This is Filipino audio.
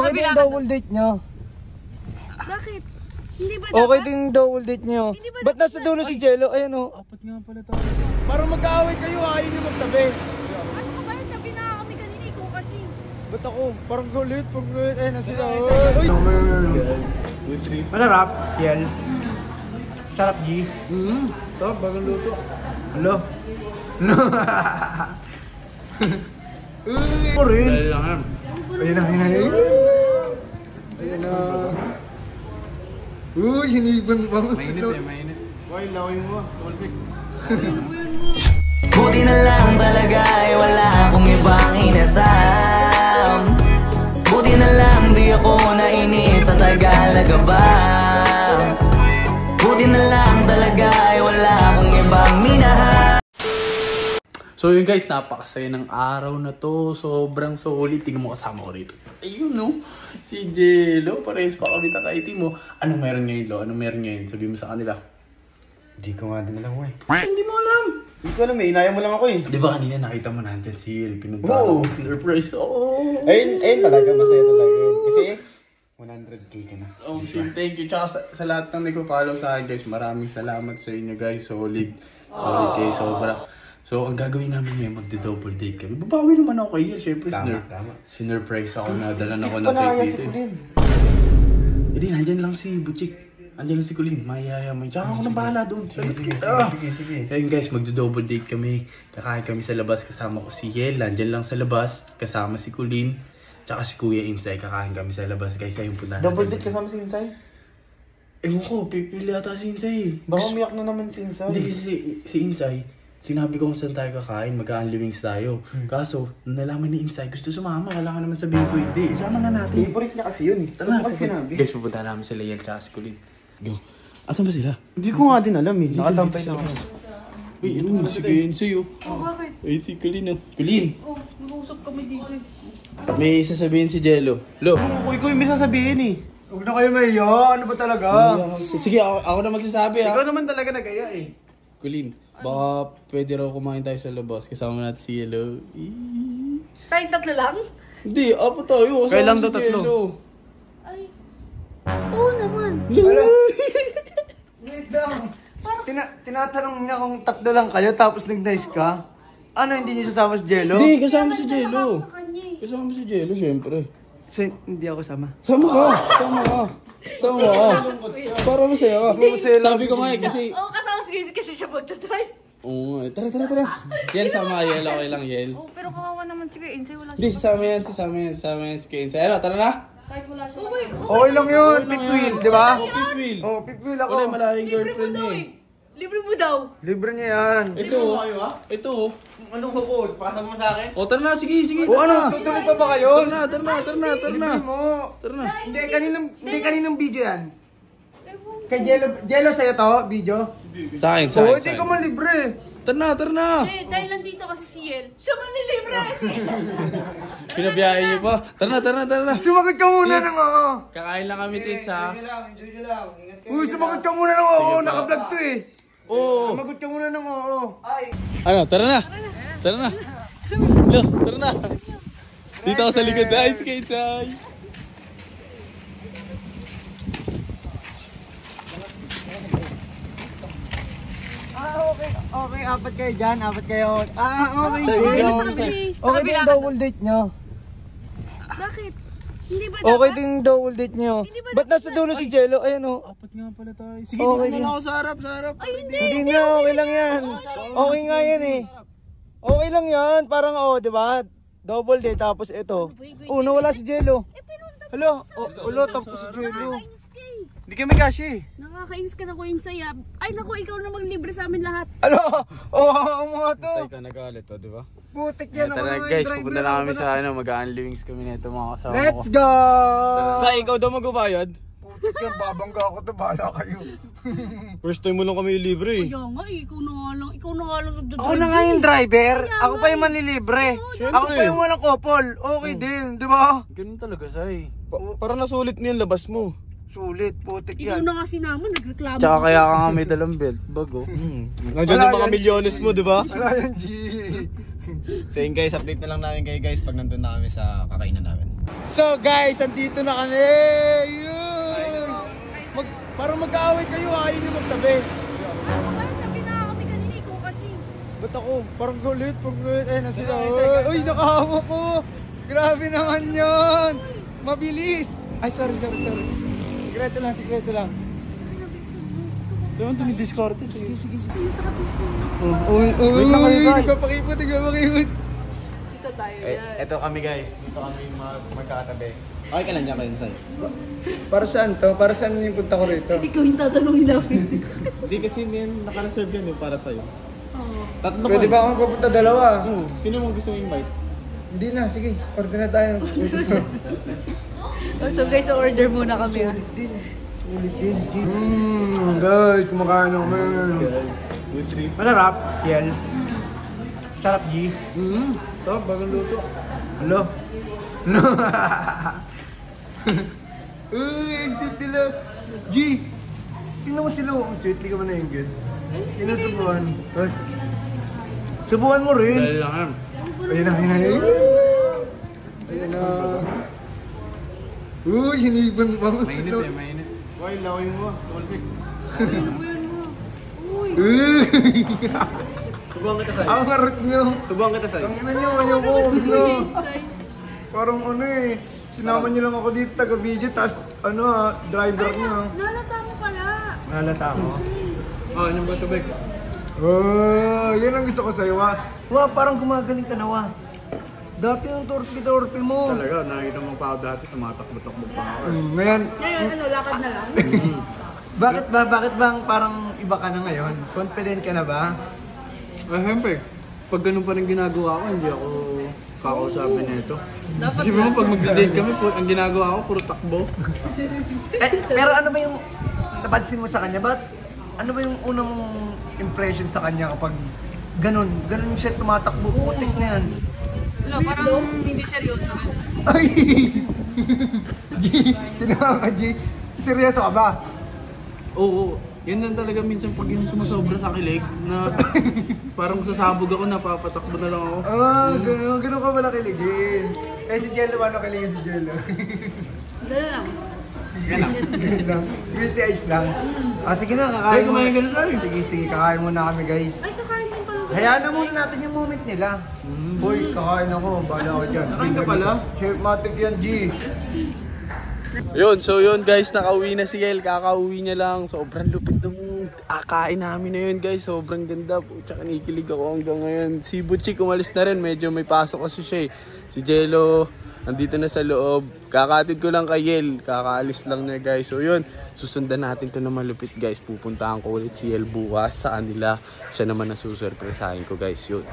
Okay din yung double date nyo. Bakit? Hindi ba Okay din yung double date nyo. Ba't nasa dulo si Jello? Ayan o. Apat nga pala tayo. Parang mag-aaway kayo, ayaw nyo magtabi. Ano ka ba? Tabi na kami kanina. Ikaw kasi. Ba't ako? Parang gulit, ayun na sila. Masarap, Yel. Sarap, G. Sarap, bagang luto. Hello. Ako rin. Ayun na, ayun na. Ayun na. Uy, hiniban bang. Mainit eh, mainit. Why, lawin mo. Tulsik. Buti na lang talaga ay wala akong ibang inasam. Buti na lang di ako nainip sa Tagalaga ba. Buti na lang talaga ay wala akong ibang minahal. So yun guys, napakasaya ng araw na to. Sobrang solid. Tingnan mo kasama ko rito. Ayun no, si Jello. Parehas pa kami takaitim mo. Anong meron ngayon, Lo? Anong meron ngayon? Sabi mo sa kanila. Hindi ko nga din alam mo eh. Hindi mo alam. Hindi ko alam eh, inaya mo lang ako eh. Di ba kanina nakita mo nandyan si Yel? Pinunta ko sa surprise. Oh. Ayun talaga, masaya talaga yun. Kasi 100k ka na. Oh, thank you. Tsaka sa lahat ng nagpo-follow sa akin guys, maraming salamat sa inyo guys. Solid. Solid kayo, sobra. So, ang gagawin namin ngayon, magdo-double date kami. Babawi naman ako kay Yel. Siyempre, sinurprise ako na dalan ako ng cake dito. Hindi, nandyan lang si Butchik. Nandyan lang si Colleen. Mayaya mo. Tsaka ako nang bahala doon. Sige. Ayun guys, magdo-double date kami. Kakain kami sa labas. Kasama ko si Yel. Nandyan lang sa labas. Kasama si Colleen. Tsaka si Kuya Insay. Kakain kami sa labas. Guys, ayun punta natin. Double date kasama si Insay? Ewan ko, pipili ata si Insay. Baka umiyak na naman si Insay. Hindi, si Insay. Sinabi ko kung saan tayo kakain, mag-unli wings tayo. Kaso, nalaman ni Insay, gusto sumama, wala ka naman sabihin ko, hindi, isama na natin. Favorite niya kasi yun eh. Tara, kasi sinabi. guys, pupunta namin sila Yel tsaka si Colleen. Go. Asan ba sila? Hindi ko nga din alam eh. Nakatampay na ako. Uy, ito na si Kuya Insay oh. Bakit? Ay, si Colleen oh. Colleen, Oh, nag-uusap kami dito. may sasabihin si Jello. Lo. Uy, ko yung may sasabihin eh. Huwag na kayo maya. Ano ba talaga? Sige, ako na magsasabi ah. Ikaw naman talaga nagaya eh. Colleen, baka pwede raw kumain tayo sa labas. Kasama natin si Yellow. Tayong tatlo lang? Hindi, apo tayo. Kasama Kailan si to tatlo? Jello. Ay. Oo naman. Wait lang. Tinatanong niya kung tatlo lang kayo tapos nag-nice ka? Ano, hindi niyo sasama si Jello? Hindi, kasama si Jello. Sa kanya eh. Kasama si Jello, syempre. Hindi ako sama. Sama ka. Para masaya ka. Sabi ko nga eh, kasi... Oo, kasama si Casey kasi siya magdadrive. Oo nga eh. Tara. Yel, sama ka, Yel. Okay lang, Yel. Oo, pero kawawa naman si Kuya Insay. Wala Hindi, sasama yan si Kenzie. Ano, tara na. Kahit wala siya. Okay lang yun, Okay lang fifth wheel, yun. di ba? Oh, fifth wheel. Oh, fifth wheel ako. Wala, malaking Libre mo girlfriend daw niya eh. eh. Libre mo daw. Libre niya yan. Ito oh. Anong bukod? Pakasama mo sa akin? O, tara na, sige. O ano, tutuloy pa ba kayo? Tara na. Libre mo. Tara na. Hindi, kaninong video yan? Kay Jello sa'yo to, video? Sa akin. Oo, hindi ka man libre. Tara na. Eh, dahil nandito kasi si Yel. Siya man nilibre kasi. Pinabiyahe niyo pa. Tara na. Sumagot ka muna ng oo. Kakain lang kami, tits ha. Enjoy nyo lang. Uy, sumagot ka muna ng oo. Naka-vlog to eh. Oo. Sumagot ka muna ng oo. Ano, tara na. Lo, tara na. Dito ako sa likod. Ay, skate. Okay, apat kayo dyan, apat kayo. Okay Sige, din. Okay din yung double date nyo. Bakit? Hindi ba Okay din yung double date nyo. Ba't nasa dulo si Jello? Ayan o. Apat nga pala tayo. Sige, Okay dito din. na ako sa harap. Ay, hindi. Hindi na, okay lang yan. Okay nga yan eh. Okay lang yan, parang di ba? Double date tapos ito. Nawala si Jello. Hello, ulo tapos si Jello. Nakakainis ka eh. Hindi kami kasi. Nakakainis ka na Kuya Insay ah. Ay naku, ikaw na maglibre sa amin lahat. Ang mga to. Ka nagalit di ba? Putik yan ako Tara na guys, pupunta na kami sa mag-unli wings kami nito mga kasama ko. Let's go! Ikaw daw magbabayad? Putik yan, babangga ako to, bahala kayo. First time mo lang kami libre Kaya nga eh, ikaw na nga lang nagdadrive. Ako na nga yung driver, ako pa yung manlilibre. Ako pa yung walang couple, okay din, di ba? Ganun talaga, Sai. Para nasulit mo yung labas mo. Sulit, putik Ikaw yan. na nga sinama, nagreklamo. Tsaka kaya ka nga may dalang belt, bago. Nandiyan ang mga milyones mo, di ba? Wala yan, G. So yun guys, update na lang namin kayo guys pag nandun na kami sa kakainan namin. So guys, andito na kami! Yun! Parang mag-aaway kayo, ayaw nyo magtabi. Parang tabi na kami kanina, ikaw kasi. Ba't ako? Parang gulit. Ayun na sila. Uy, nakahawak ko! Grabe naman yun! Mabilis! Ay, sorry. Sikreto lang. Diyan tumidiscarte. Sige. Sa'yo, trapin Uy, Wait lang kayo, Sai. nagpapakipot. Dito tayo yan. Eto kami guys. Dito kami magkakatabi. Okay ka lang dyan kayo, Sai. Para saan to? Para saan yung punta ko rito? Ikaw yung tatanungin namin. Hindi kasi naka-reserve yan para sa'yo. Oo. Tatlo Pwede ba akong papunta dalawa? Sino mong gusto invite? Hindi na, sige. Order na tayo. So guys, order muna kami. Ulit din. Guys, kumakain na kami. Good trip. Masarap, Kiel. Sarap, G. Sarap, bagong luto. Hello? Uy, ang sweet nila. G! Tingnan mo sila, ang sweet. Di ka ba na-ingit? Sinusubuhan. Subuhan mo rin. Dahil lang yan. Ayun na. Ayun na. Uy, hiniban mo. Mainit. Why, laway mo. Tumalsik. Uy! Subuhan kita, Sai. Ang harap nyo. Subuhan kita, Sai. Ang ina nyo, ayaw ko. No. Parang ano eh. Sinama nyo lang ako dito, taga-video, tapos driver nyo. Nalata mo pala. Nalata ako. Ano ba ito, Bek? Oh, yan ang gusto ko sa'yo, wa. Wa, parang gumagaling ka na, wa. Dati yung torpe mo. Talaga, nakikita mo pa ako dati, tumatakbo-takbo pa ako. Ngayon, Ngayon, lakad na lang. bakit bang parang iba ka na ngayon? Confident ka na ba? Siyempre, pag ganun pa rin ginagawa ko, hindi ako kakausapin nito. Dapat Kasi mo, pag mag-date kami, ang ginagawa ko, puro takbo. Pero ano ba yung napansin mo sa kanya? Ano ba yung unang impression sa kanya kapag ganun siya tumatakbo? Putik na yan. Wala, parang hindi seryoso. Ay! G, tinaka ka, G. Seryoso ka ba? Oo, yan lang talaga minsan pag yung sumasobra sa kilig, na parang sasabog ako, napapatakbo na lang ako. Ganun ka pala kiligin. Si Jello, ano kiligin si Jello? Dala lang. Ganun lang. Guilty eyes lang. Sige na, kakain Ay, kumain ka na tayo. Sige, kakain muna kami, guys. Ay, kakain din pala. Hayaan na muna natin yung moment nila. Boy, kakain ako. Bahala ako dyan. Kakain ka pala? Chef Matic yan, G. Yun guys, nakauwi na si Yel, kakauwi niya lang. Sobrang lupit ng akain namin na yun guys, sobrang ganda po. Tsaka nikilig ako hanggang ngayon. Si Butchik umalis na rin, medyo may pasok kasi siya eh. Si Jello, nandito na sa loob. Kakatid ko lang kay Yel, kakaalis lang niya guys. So yun, susundan natin to na malupit guys. Pupuntahan ko ulit si Yel bukas sa kanila. Siya naman nasusurpresahin ko guys, yun.